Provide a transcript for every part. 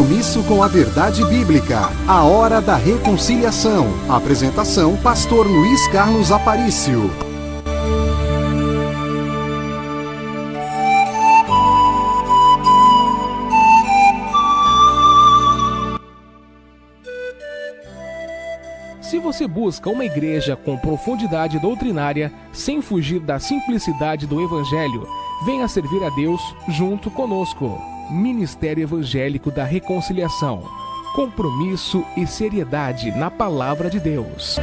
Compromisso com a verdade bíblica. A hora da reconciliação. Apresentação: Pastor Luiz Carlos Aparício. Se você busca uma igreja com profundidade doutrinária, sem fugir da simplicidade do Evangelho, venha servir a Deus junto conosco. Ministério Evangélico da Reconciliação. Compromisso e seriedade na Palavra de Deus.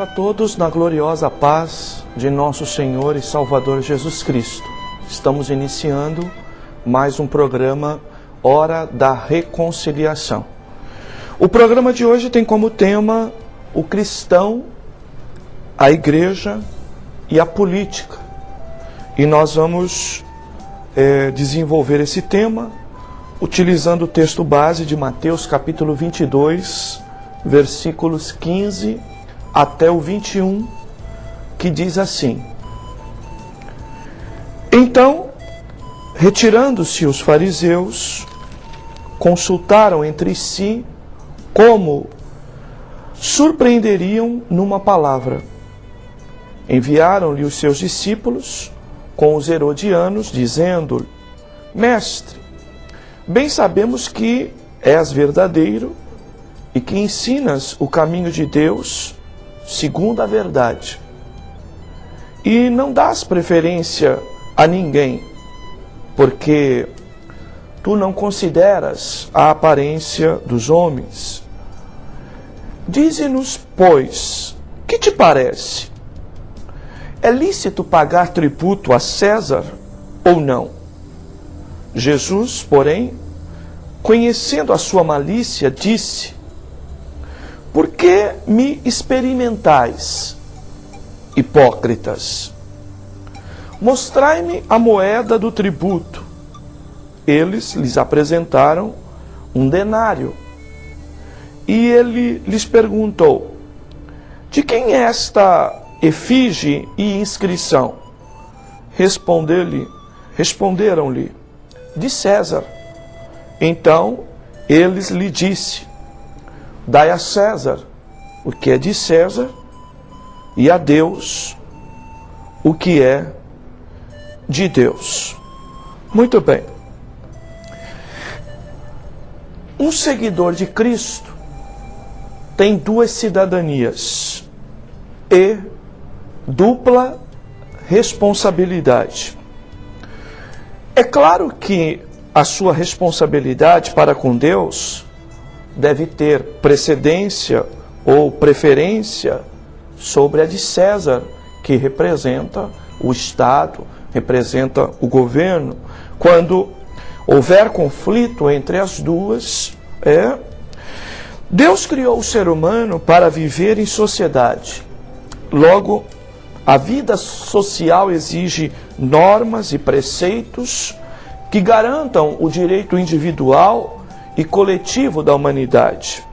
A todos na gloriosa paz de nosso Senhor e Salvador Jesus Cristo. Estamos iniciando mais um programa Hora da Reconciliação. O programa de hoje tem como tema o cristão, a igreja e a política. E nós vamos desenvolver esse tema utilizando o texto base de Mateus capítulo 22, versículos 15 até o 21, que diz assim: Então, retirando-se os fariseus, consultaram entre si como surpreenderiam numa palavra. Enviaram-lhe os seus discípulos com os herodianos, dizendo: Mestre, bem sabemos que és verdadeiro e que ensinas o caminho de Deus segundo a verdade, e não dás preferência a ninguém, porque tu não consideras a aparência dos homens. Dize-nos, pois, que te parece? É lícito pagar tributo a César ou não? Jesus, porém, conhecendo a sua malícia, disse: Por que me experimentais, hipócritas? Mostrai-me a moeda do tributo. Eles lhes apresentaram um denário. E ele lhes perguntou: De quem é esta efígie e inscrição? Responderam-lhe: De César. Então eles lhe disse: Dai a César o que é de César, e a Deus o que é de Deus. Muito bem. Um seguidor de Cristo tem duas cidadanias e dupla responsabilidade. É claro que a sua responsabilidade para com Deus deve ter precedência ou preferência sobre a de César, que representa o Estado, representa o governo. Quando houver conflito entre as duas, Deus criou o ser humano para viver em sociedade. Logo, a vida social exige normas e preceitos que garantam o direito individual e coletivo da humanidade.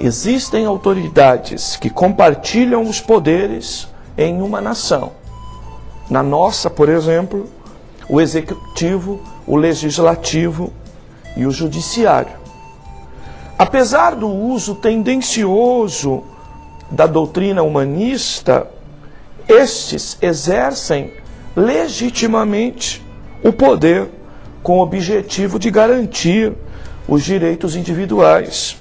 Existem autoridades que compartilham os poderes em uma nação. Na nossa, por exemplo, o executivo, o legislativo e o judiciário. Apesar do uso tendencioso da doutrina humanista, estes exercem legitimamente o poder com o objetivo de garantir os direitos individuais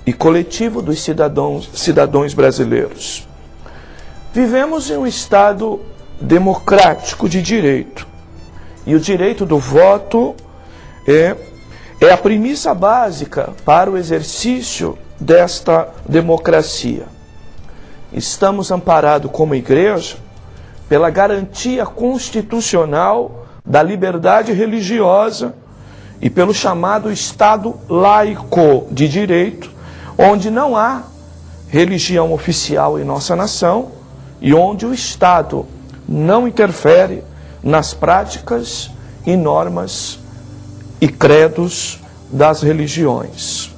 e coletivos dos cidadãos brasileiros. Vivemos em um Estado democrático de direito, e o direito do voto é a premissa básica para o exercício desta democracia. Estamos amparados como igreja pela garantia constitucional da liberdade religiosa e pelo chamado Estado laico de direito, onde não há religião oficial em nossa nação e onde o Estado não interfere nas práticas e normas e credos das religiões.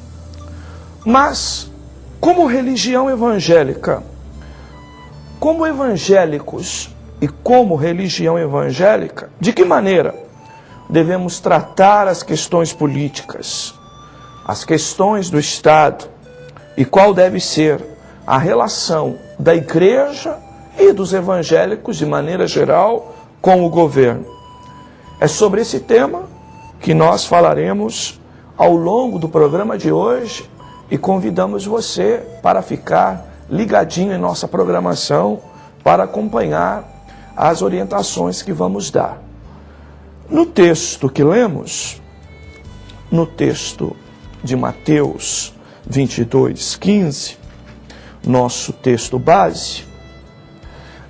Mas, como religião evangélica, como evangélicos e como religião evangélica, de que maneira devemos tratar as questões políticas, as questões do Estado, e qual deve ser a relação da igreja e dos evangélicos, de maneira geral, com o governo? É sobre esse tema que nós falaremos ao longo do programa de hoje e convidamos você para ficar ligadinho em nossa programação para acompanhar as orientações que vamos dar. No texto que lemos, no texto de Mateus 22:15, nosso texto base,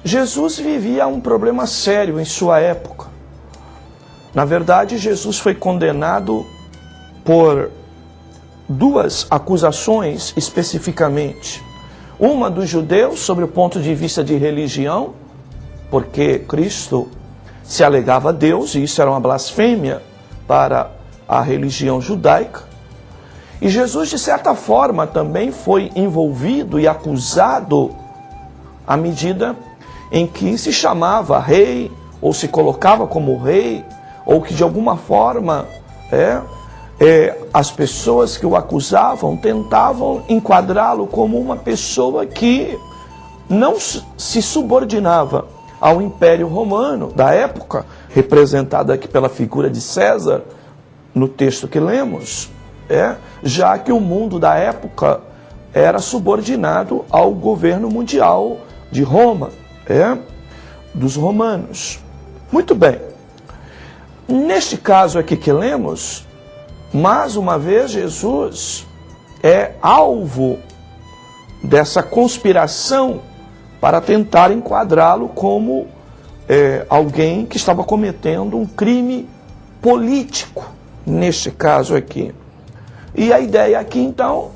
Jesus vivia um problema sério em sua época. Na verdade, Jesus foi condenado por duas acusações especificamente. Uma dos judeus, sobre o ponto de vista de religião, porque Cristo se alegava a Deus, e isso era uma blasfêmia para a religião judaica. E Jesus, de certa forma, também foi envolvido e acusado à medida em que se chamava rei, ou se colocava como rei, ou que de alguma forma as pessoas que o acusavam tentavam enquadrá-lo como uma pessoa que não se subordinava ao Império Romano da época, representado aqui pela figura de César, no texto que lemos, já que o mundo da época era subordinado ao governo mundial de Roma, dos romanos. Muito bem. Neste caso aqui que lemos, mais uma vez Jesus é alvo dessa conspiração para tentar enquadrá-lo como alguém que estava cometendo um crime político, neste caso aqui. E a ideia aqui, então,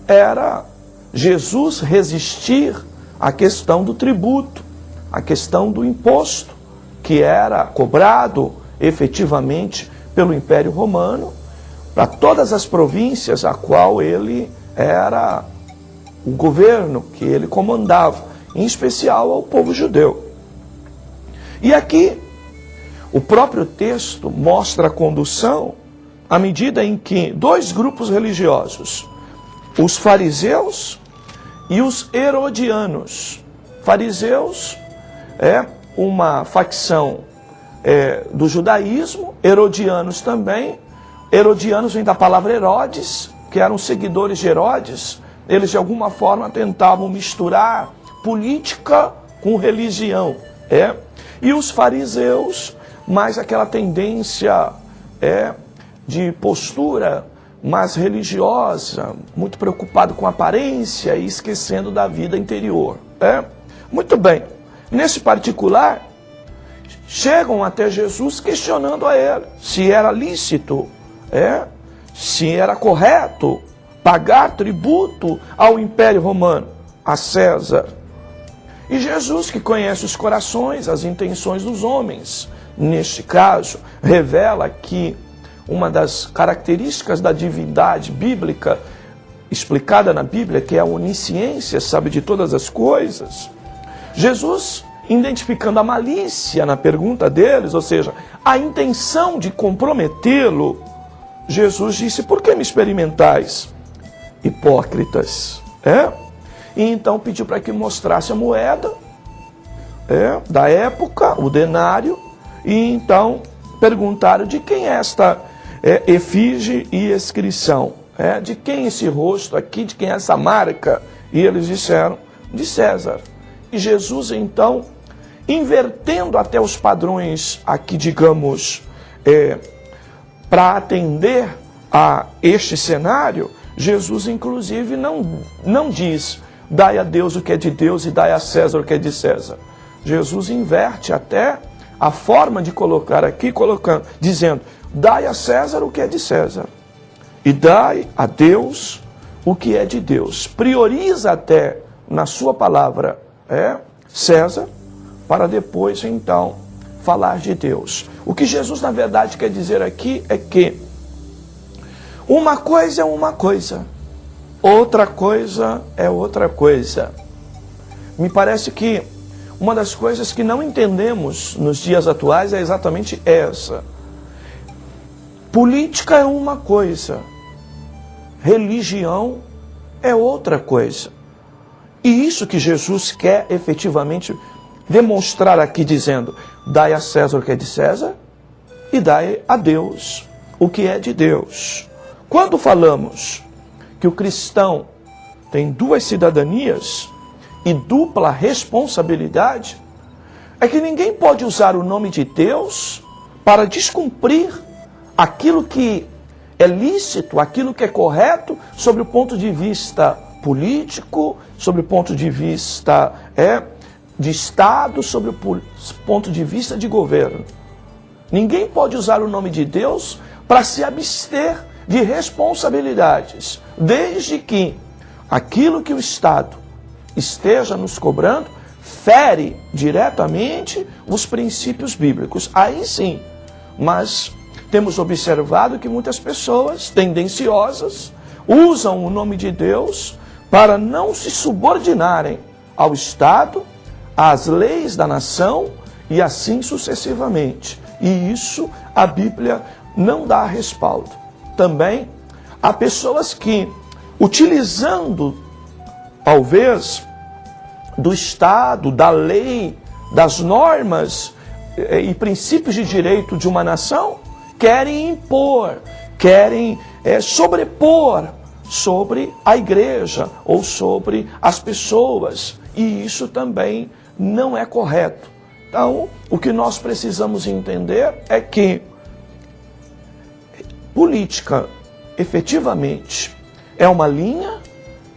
era Jesus resistir à questão do tributo, à questão do imposto, que era cobrado efetivamente pelo Império Romano para todas as províncias a qual ele era o governo, que ele comandava, em especial ao povo judeu. E aqui, o próprio texto mostra a condução à medida em que dois grupos religiosos, os fariseus e os herodianos. Fariseus é uma facção do judaísmo, herodianos também. Herodianos vem da palavra Herodes, que eram seguidores de Herodes. Eles de alguma forma tentavam misturar política com religião. E os fariseus, mais aquela tendência de postura mais religiosa, muito preocupado com a aparência e esquecendo da vida interior. Muito bem. Nesse particular, chegam até Jesus questionando a ele se era lícito, se era correto pagar tributo ao Império Romano, a César. E Jesus, que conhece os corações, as intenções dos homens, neste caso, revela que uma das características da divindade bíblica, explicada na Bíblia, que é a onisciência, sabe de todas as coisas. Jesus, identificando a malícia na pergunta deles, ou seja, a intenção de comprometê-lo, Jesus disse: por que me experimentais, hipócritas? E então pediu para que mostrasse a moeda da época, o denário, e então perguntaram de quem é esta efígie e inscrição, de quem esse rosto aqui, de quem é essa marca? E eles disseram: de César. E Jesus então, invertendo até os padrões aqui, digamos, para atender a este cenário, Jesus inclusive não diz: dai a Deus o que é de Deus e dai a César o que é de César. Jesus inverte até a forma de colocar aqui, dizendo: dai a César o que é de César e dai a Deus o que é de Deus. Prioriza até na sua palavra César, para depois, então, falar de Deus. O que Jesus, na verdade, quer dizer aqui é que uma coisa é uma coisa, outra coisa é outra coisa. Me parece que uma das coisas que não entendemos nos dias atuais é exatamente essa. Política é uma coisa, religião é outra coisa. E isso que Jesus quer efetivamente demonstrar aqui, dizendo: dai a César o que é de César e dai a Deus o que é de Deus. Quando falamos que o cristão tem duas cidadanias e dupla responsabilidade, é que ninguém pode usar o nome de Deus para descumprir aquilo que é lícito, aquilo que é correto, sob o ponto de vista político, sob o ponto de vista de Estado, sob o ponto de vista de governo. Ninguém pode usar o nome de Deus para se abster de responsabilidades, desde que aquilo que o Estado esteja nos cobrando fere diretamente os princípios bíblicos. Aí sim, mas temos observado que muitas pessoas tendenciosas usam o nome de Deus para não se subordinarem ao Estado, às leis da nação e assim sucessivamente. E isso a Bíblia não dá respaldo. Também há pessoas que, utilizando talvez do Estado, da lei, das normas e princípios de direito de uma nação, querem impor, querem sobrepor sobre a igreja ou sobre as pessoas. E isso também não é correto. Então, o que nós precisamos entender é que política, efetivamente, é uma linha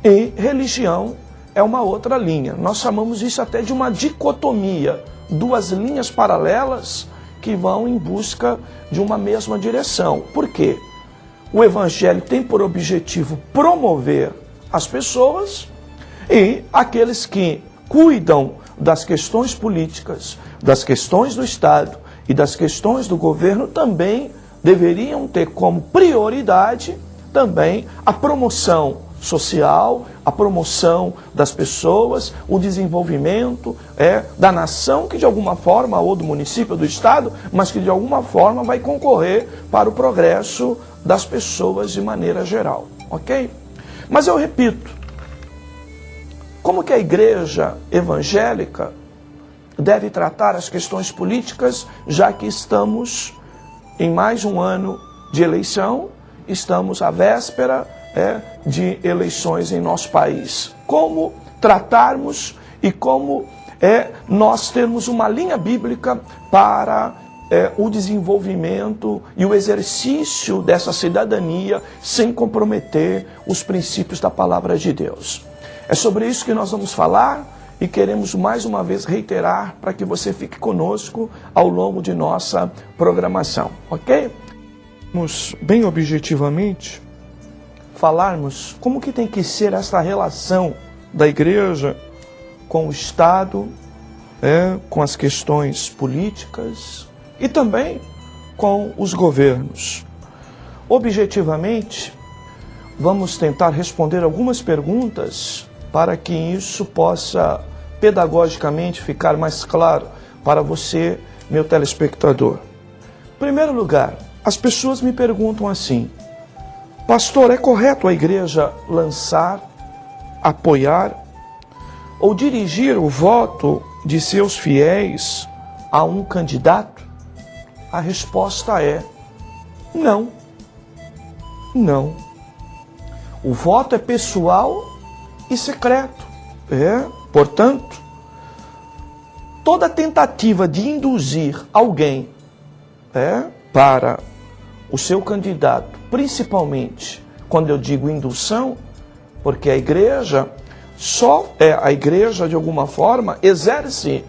e religião é uma outra linha. Nós chamamos isso até de uma dicotomia, duas linhas paralelas que vão em busca de uma mesma direção. Por quê? O Evangelho tem por objetivo promover as pessoas, e aqueles que cuidam das questões políticas, das questões do Estado e das questões do governo também deveriam ter como prioridade também a promoção social, a promoção das pessoas, o desenvolvimento da nação, que de alguma forma, ou do município, do Estado, mas que de alguma forma vai concorrer para o progresso das pessoas de maneira geral, ok? Mas eu repito, como que a igreja evangélica deve tratar as questões políticas, já que estamos em mais um ano de eleição, estamos à véspera de eleições em nosso país? Como tratarmos e como nós termos uma linha bíblica para o desenvolvimento e o exercício dessa cidadania sem comprometer os princípios da palavra de Deus? É sobre isso que nós vamos falar e queremos mais uma vez reiterar para que você fique conosco ao longo de nossa programação, ok? Vamos bem objetivamente falarmos como que tem que ser essa relação da igreja com o Estado, com as questões políticas e também com os governos. Objetivamente, vamos tentar responder algumas perguntas para que isso possa pedagogicamente ficar mais claro para você, meu telespectador. Em primeiro lugar, as pessoas me perguntam assim: pastor, é correto a igreja lançar, apoiar ou dirigir o voto de seus fiéis a um candidato? A resposta é não. Não. O voto é pessoal e secreto. Portanto, toda tentativa de induzir alguém para o seu candidato, principalmente quando eu digo indução, porque a igreja de alguma forma exerce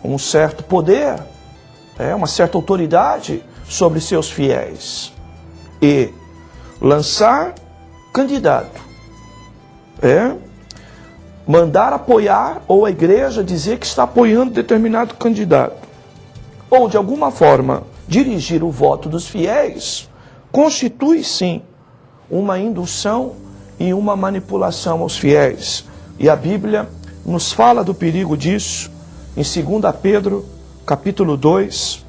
um certo poder, uma certa autoridade sobre seus fiéis. E lançar candidato mandar apoiar, ou a igreja dizer que está apoiando determinado candidato, ou de alguma forma dirigir o voto dos fiéis, constitui sim uma indução e uma manipulação aos fiéis. E a Bíblia nos fala do perigo disso em 2 Pedro, capítulo 2,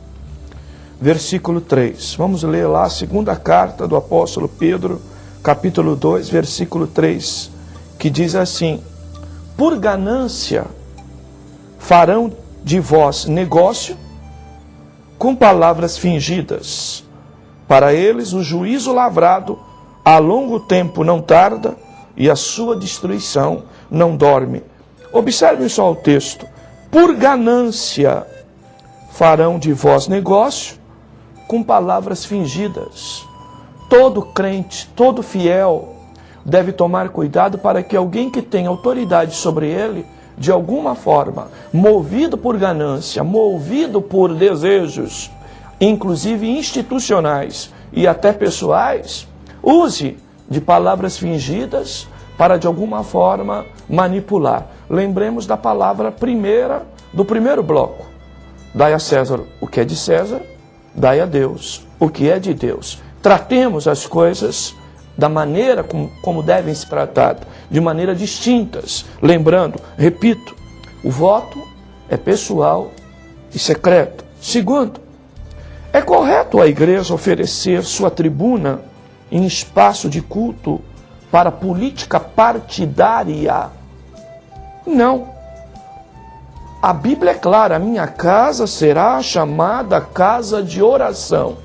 versículo 3. Vamos ler lá a segunda carta do apóstolo Pedro, capítulo 2, versículo 3, que diz assim: por ganância farão de vós negócio com palavras fingidas. Para eles o juízo lavrado a longo tempo não tarda, e a sua destruição não dorme. Observem só o texto. Por ganância farão de vós negócio com palavras fingidas. Todo crente, todo fiel deve tomar cuidado para que alguém que tem autoridade sobre ele, de alguma forma, movido por ganância, movido por desejos, inclusive institucionais e até pessoais, use de palavras fingidas para de alguma forma manipular. Lembremos da palavra primeira do primeiro bloco. Dai a César o que é de César, dai a Deus o que é de Deus. Tratemos as coisas da maneira como devem ser tratadas, de maneira distintas. Lembrando, repito, o voto é pessoal e secreto. Segundo, é correto a igreja oferecer sua tribuna em espaço de culto para política partidária? Não. A Bíblia é clara: a minha casa será chamada casa de oração.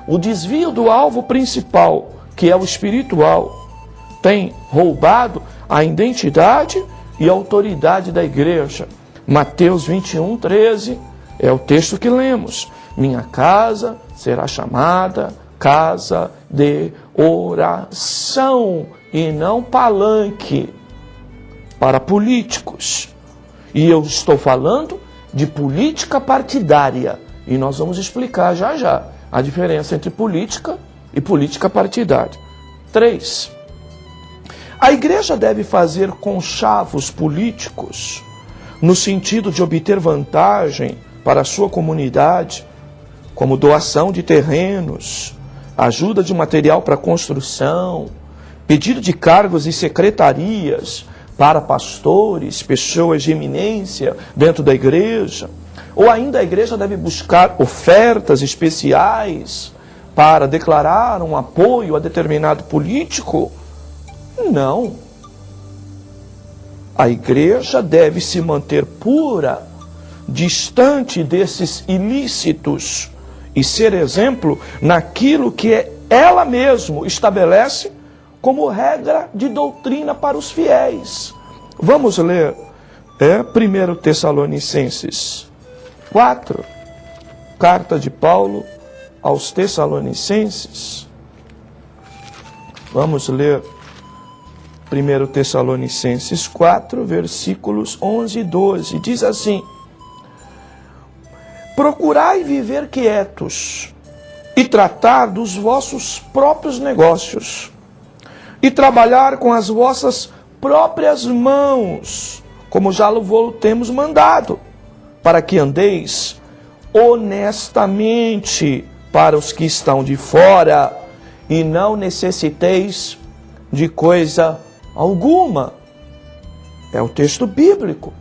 O desvio do alvo principal, que é o espiritual, tem roubado a identidade e a autoridade da igreja. Mateus 21, 13 é o texto que lemos. Minha casa será chamada casa de oração e não palanque para políticos. E eu estou falando de política partidária. E nós vamos explicar já já a diferença entre política e política partidária. 3. A igreja deve fazer conchavos políticos no sentido de obter vantagem para a sua comunidade, como doação de terrenos, ajuda de material para construção, pedido de cargos e secretarias para pastores, pessoas de eminência dentro da igreja. Ou ainda a igreja deve buscar ofertas especiais para declarar um apoio a determinado político? Não. A igreja deve se manter pura, distante desses ilícitos e ser exemplo naquilo que ela mesma estabelece como regra de doutrina para os fiéis. Vamos ler 1 Tessalonicenses 4, carta de Paulo aos Tessalonicenses. Vamos ler 1 Tessalonicenses 4, versículos 11 e 12. Diz assim: procurai viver quietos e tratar dos vossos próprios negócios e trabalhar com as vossas próprias mãos, como já vos temos mandado, para que andeis honestamente para os que estão de fora e não necessiteis de coisa alguma. É o texto bíblico.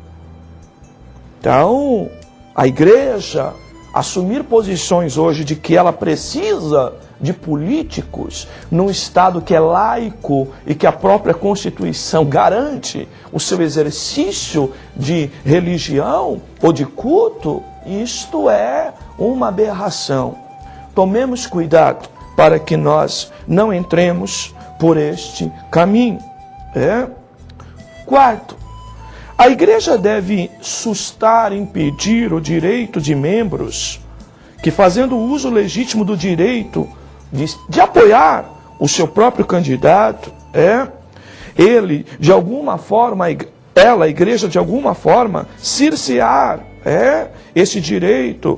Então, a igreja assumir posições hoje de que ela precisa de políticos num Estado que é laico e que a própria Constituição garante o seu exercício de religião ou de culto, isto é uma aberração. Tomemos cuidado para que nós não entremos por este caminho. Quarto, a igreja deve sustar e impedir o direito de membros que, fazendo uso legítimo do direito de apoiar o seu próprio candidato, ele, de alguma forma, a igreja, de alguma forma, cercear esse direito,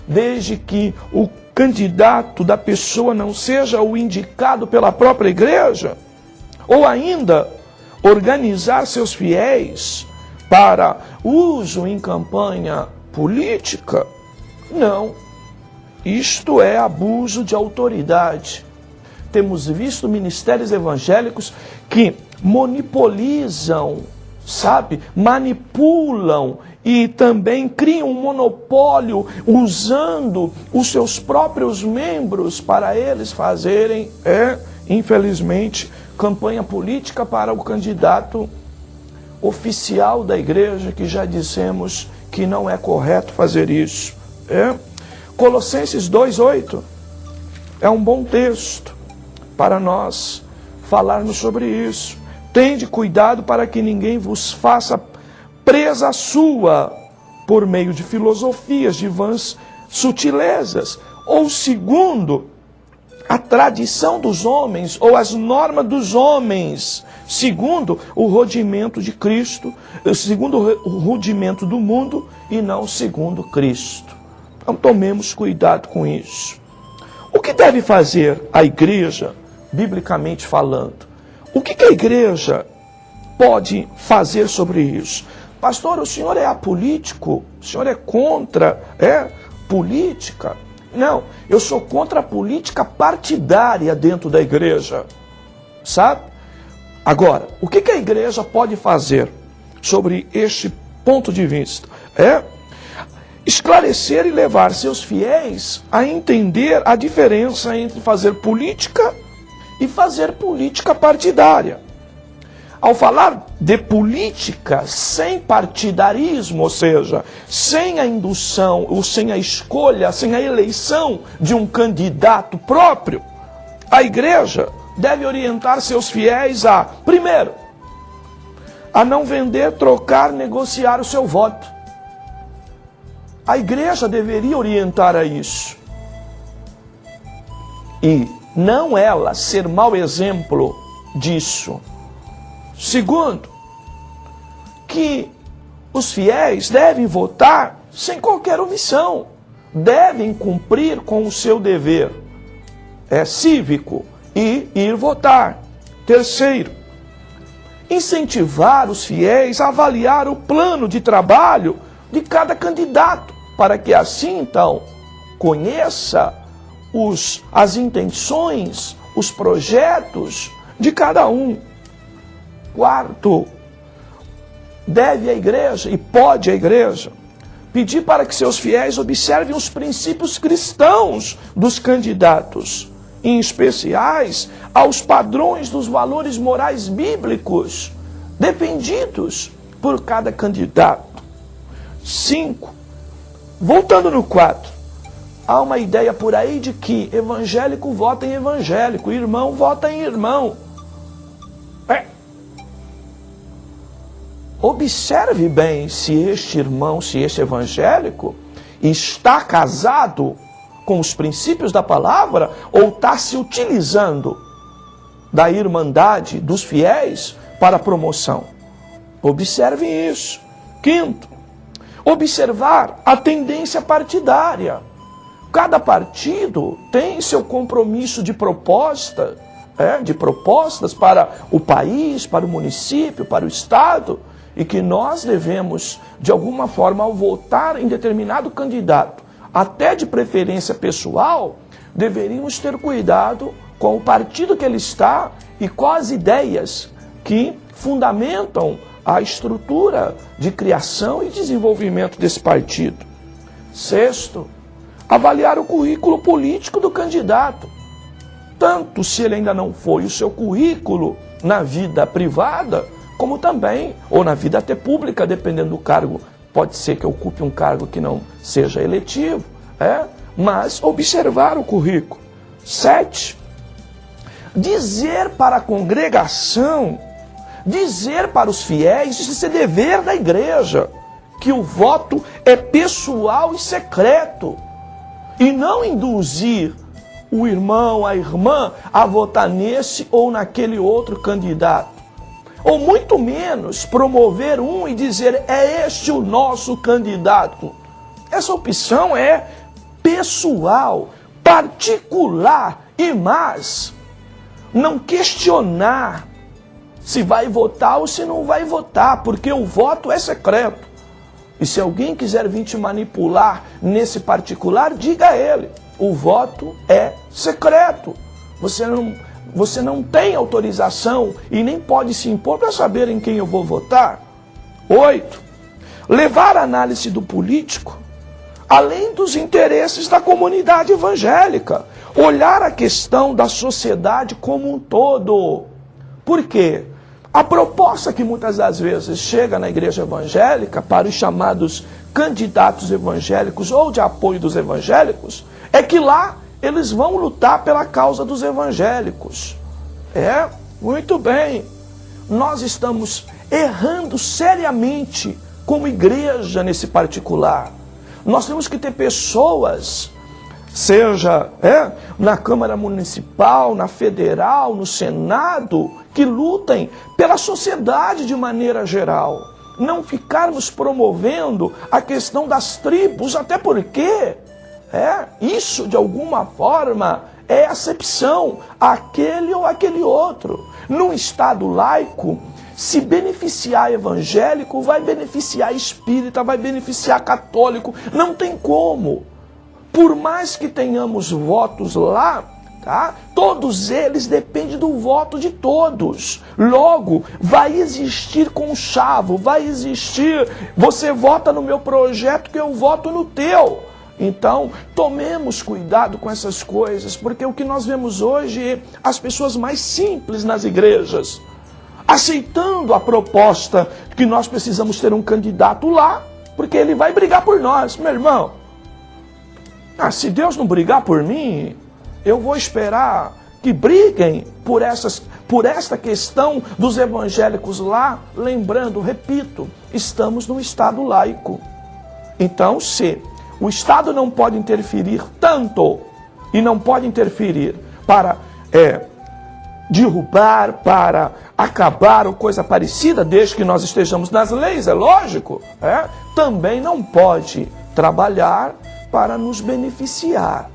desde que o candidato da pessoa não seja o indicado pela própria igreja, ou ainda organizar seus fiéis para uso em campanha política? Não. Isto é abuso de autoridade. Temos visto ministérios evangélicos que monopolizam, manipulam e também criam um monopólio usando os seus próprios membros para eles fazerem, infelizmente, campanha política para o candidato oficial da igreja, que já dissemos que não é correto fazer isso. Colossenses 2:8 é um bom texto para nós falarmos sobre isso. Tende cuidado para que ninguém vos faça presa sua por meio de filosofias, de vãs sutilezas, ou segundo a tradição dos homens, ou as normas dos homens, segundo o rudimento de Cristo, segundo o rudimento do mundo, e não segundo Cristo. Então tomemos cuidado com isso. O que deve fazer a igreja, biblicamente falando? O que a igreja pode fazer sobre isso? Pastor, o senhor é apolítico? O senhor é contra política? Não, eu sou contra a política partidária dentro da igreja. Sabe? Agora, o que a igreja pode fazer sobre este ponto de vista? Esclarecer e levar seus fiéis a entender a diferença entre fazer política e fazer política partidária. Ao falar de política sem partidarismo, ou seja, sem a indução, ou sem a escolha, sem a eleição de um candidato próprio, a igreja deve orientar seus fiéis a, primeiro, a não vender, trocar, negociar o seu voto. A igreja deveria orientar a isso. E não ela ser mau exemplo disso. Segundo, que os fiéis devem votar sem qualquer omissão. Devem cumprir com o seu dever cívico e ir votar. Terceiro, incentivar os fiéis a avaliar o plano de trabalho de cada candidato, para que assim, então, conheça as intenções, os projetos de cada um. Quarto, deve a igreja, e pode a igreja, pedir para que seus fiéis observem os princípios cristãos dos candidatos, em especiais aos padrões dos valores morais bíblicos defendidos por cada candidato. 5. Voltando no 4, há uma ideia por aí de que evangélico vota em evangélico, irmão vota em irmão. Observe bem se este irmão, se este evangélico está casado com os princípios da palavra ou está se utilizando da irmandade dos fiéis para promoção. Observe isso. 5, observar a tendência partidária. Cada partido tem seu compromisso de propostas para o país, para o município, para o estado, e que nós devemos, de alguma forma, ao votar em determinado candidato, até de preferência pessoal, deveríamos ter cuidado com o partido que ele está e com as ideias que fundamentam a estrutura de criação e desenvolvimento desse partido. 6, avaliar o currículo político do candidato. Tanto se ele ainda não foi o seu currículo na vida privada, como também, ou na vida até pública, dependendo do cargo. Pode ser que ocupe um cargo que não seja eletivo, mas observar o currículo. 7, dizer para a congregação, dizer para os fiéis, isso é dever da igreja, que o voto é pessoal e secreto, e não induzir o irmão, a irmã, a votar nesse ou naquele outro candidato. Ou muito menos promover um e dizer, é este o nosso candidato. Essa opção é pessoal, particular, e mais, não questionar se vai votar ou se não vai votar, porque o voto é secreto. E se alguém quiser vir te manipular nesse particular, diga a ele, o voto é secreto. Você não tem autorização e nem pode se impor para saber em quem eu vou votar. 8. Levar a análise do político além dos interesses da comunidade evangélica. Olhar a questão da sociedade como um todo. Por quê? A proposta que muitas das vezes chega na igreja evangélica para os chamados candidatos evangélicos ou de apoio dos evangélicos é que lá eles vão lutar pela causa dos evangélicos. Muito bem. Nós estamos errando seriamente como igreja nesse particular. Nós temos que ter pessoas, seja na Câmara Municipal, na Federal, no Senado, que lutem pela sociedade de maneira geral. Não ficarmos promovendo a questão das tribos, até porque isso de alguma forma é acepção àquele ou aquele outro. Num Estado laico, se beneficiar evangélico, vai beneficiar espírita, vai beneficiar católico. Não tem como. Por mais que tenhamos votos lá, todos eles dependem do voto de todos. Logo, vai existir conchavo, vai existir, você vota no meu projeto que eu voto no teu. Então, tomemos cuidado com essas coisas, porque o que nós vemos hoje é as pessoas mais simples nas igrejas aceitando a proposta que nós precisamos ter um candidato lá, porque ele vai brigar por nós. Meu irmão, se Deus não brigar por mim, eu vou esperar que briguem por esta questão dos evangélicos lá. Lembrando, repito, estamos num Estado laico. Então, se o Estado não pode interferir tanto e não pode interferir para derrubar, para acabar ou coisa parecida, desde que nós estejamos nas leis, é lógico, também não pode trabalhar para nos beneficiar.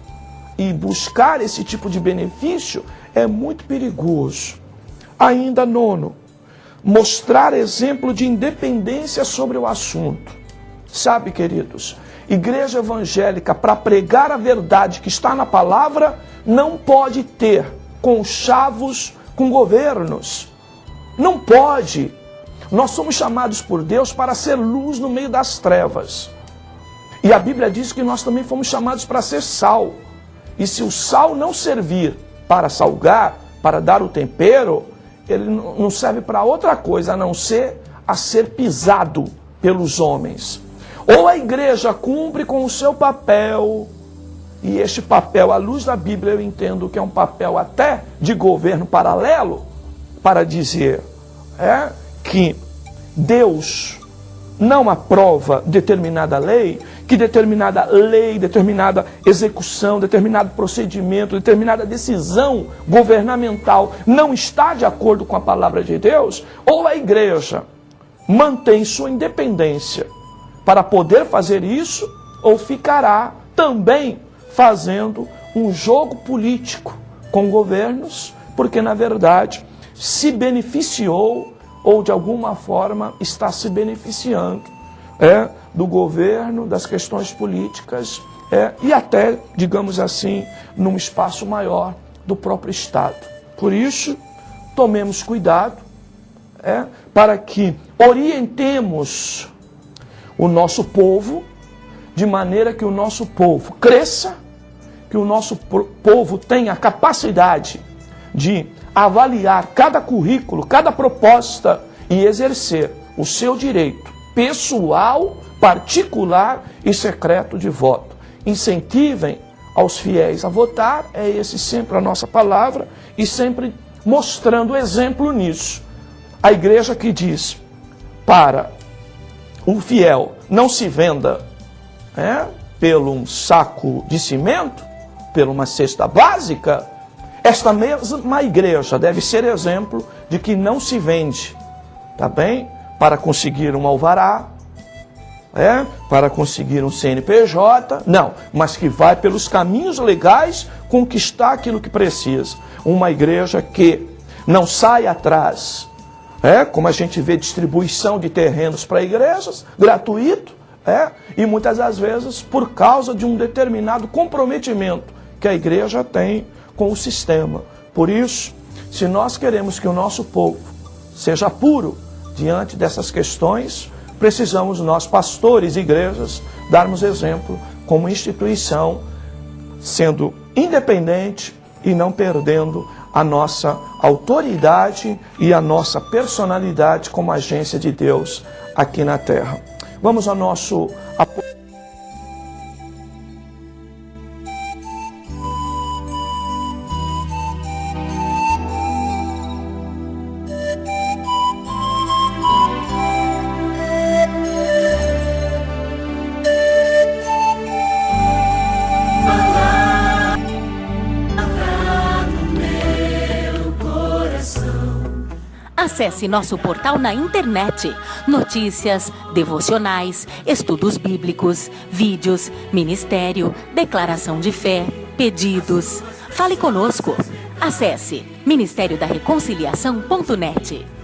E buscar esse tipo de benefício é muito perigoso. Ainda 9, mostrar exemplo de independência sobre o assunto. Sabe, queridos, igreja evangélica, para pregar a verdade que está na palavra, não pode ter conchavos com governos. Não pode. Nós somos chamados por Deus para ser luz no meio das trevas. E a Bíblia diz que nós também fomos chamados para ser sal. E se o sal não servir para salgar, para dar o tempero, ele não serve para outra coisa a não ser a ser pisado pelos homens. Ou a igreja cumpre com o seu papel, e este papel, à luz da Bíblia, eu entendo que é um papel até de governo paralelo, para dizer que Deus não aprova determinada lei, que determinada lei, determinada execução, determinado procedimento, determinada decisão governamental não está de acordo com a palavra de Deus, ou a igreja mantém sua independência para poder fazer isso, ou ficará também fazendo um jogo político com governos, porque na verdade se beneficiou ou de alguma forma está se beneficiando do governo, das questões políticas e até, digamos assim, num espaço maior do próprio Estado. Por isso, tomemos cuidado para que orientemos o nosso povo de maneira que o nosso povo cresça, que o nosso povo tenha a capacidade de avaliar cada currículo, cada proposta e exercer o seu direito pessoal, particular e secreto de voto. Incentivem aos fiéis a votar, é esse sempre a nossa palavra, e sempre mostrando exemplo nisso. A igreja que diz para o fiel não se venda pelo um saco de cimento, pela uma cesta básica, esta mesma igreja deve ser exemplo de que não se vende, tá bem? Para conseguir um alvará, para conseguir um CNPJ, não, mas que vai pelos caminhos legais conquistar aquilo que precisa. Uma igreja que não sai atrás Como a gente vê distribuição de terrenos para igrejas, gratuito, e muitas das vezes por causa de um determinado comprometimento que a igreja tem com o sistema. Por isso, se nós queremos que o nosso povo seja puro diante dessas questões, precisamos nós, pastores e igrejas, darmos exemplo como instituição, sendo independente e não perdendo a nossa autoridade e a nossa personalidade como agência de Deus aqui na terra. Vamos ao nosso apoio. Acesse nosso portal na internet. Notícias, devocionais, estudos bíblicos, vídeos, ministério, declaração de fé, pedidos. Fale conosco. Acesse ministériodareconciliação.net.